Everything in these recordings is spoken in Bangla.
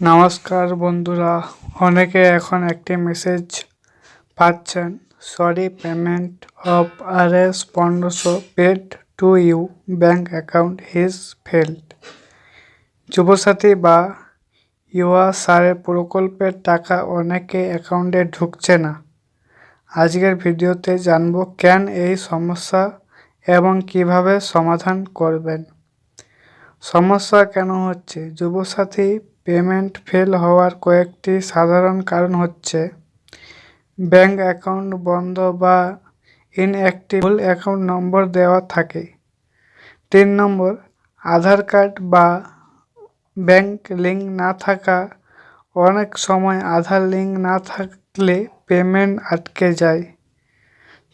নমস্কার বন্ধুরা, অনেকে এখন একটি মেসেজ পাচ্ছেন, sorry payment of Rs 1500 paid to you bank account his failed. Yuvasathi বা ইউয়া সারে প্রকল্পের টাকা অনেকে অ্যাকাউন্টে ঢুকছে না। আজকের ভিডিওতে জানবো কেন এই সমস্যা এবং কিভাবে সমাধান করবেন। সমস্যা কেন হচ্ছে? যুবসাথী পেমেন্ট ফেল হওয়ার কয়েকটি সাধারণ কারণ হচ্ছে ব্যাঙ্ক অ্যাকাউন্ট বন্ধ বা ইনঅ্যাক্টিভ, ভুল অ্যাকাউন্ট নম্বর দেওয়া থাকে। 3 নম্বর, আধার কার্ড বা ব্যাঙ্ক লিঙ্ক না থাকা। অনেক সময় আধার লিঙ্ক না থাকলে পেমেন্ট আটকে যায়।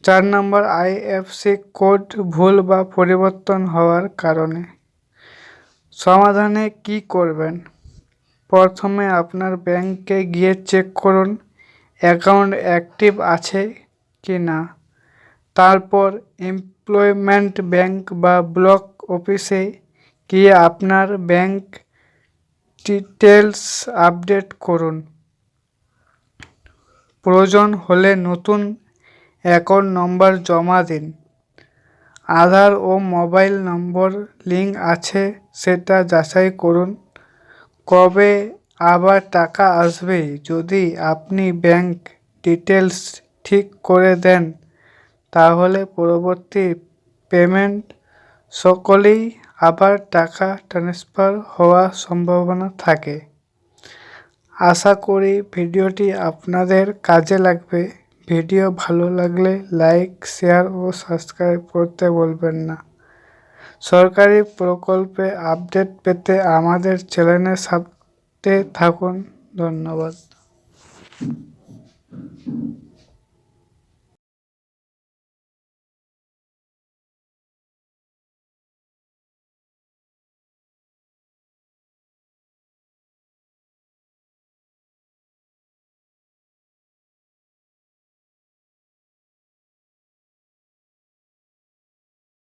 4 নম্বর, আইএফসি কোড ভুল বা পরিবর্তন হওয়ার কারণে। সমাধানে কি করবেন? প্রথমে আপনার ব্যাংকে গিয়ে চেক করুন অ্যাকাউন্ট অ্যাক্টিভ আছে কি না। তারপর এমপ্লয়মেন্ট ব্যাংক বা ব্লক অফিসে গিয়ে আপনার ব্যাংক ডিটেলস আপডেট করুন। প্রয়োজন হলে নতুন অ্যাকাউন্ট নম্বর জমা দিন। আধার ও মোবাইল নম্বর লিঙ্ক আছে সেটা যাচাই করুন। কবে আবার টাকা আসবে? যদি আপনি ব্যাংক ডিটেলস ঠিক করে দেন তাহলে পরবর্তী পেমেন্ট সকলেই আবার টাকা ট্রান্সফার হওয়ার সম্ভাবনা থাকে। আশা করি ভিডিওটি আপনাদের কাজে লাগবে। ভিডিও ভালো লাগলে লাইক, শেয়ার ও সাবস্ক্রাইব করতে বলবেন না। সরকারি প্রকল্পে আপডেট পেতে আমাদের চ্যানেলের সাথে থাকুন। ধন্যবাদ।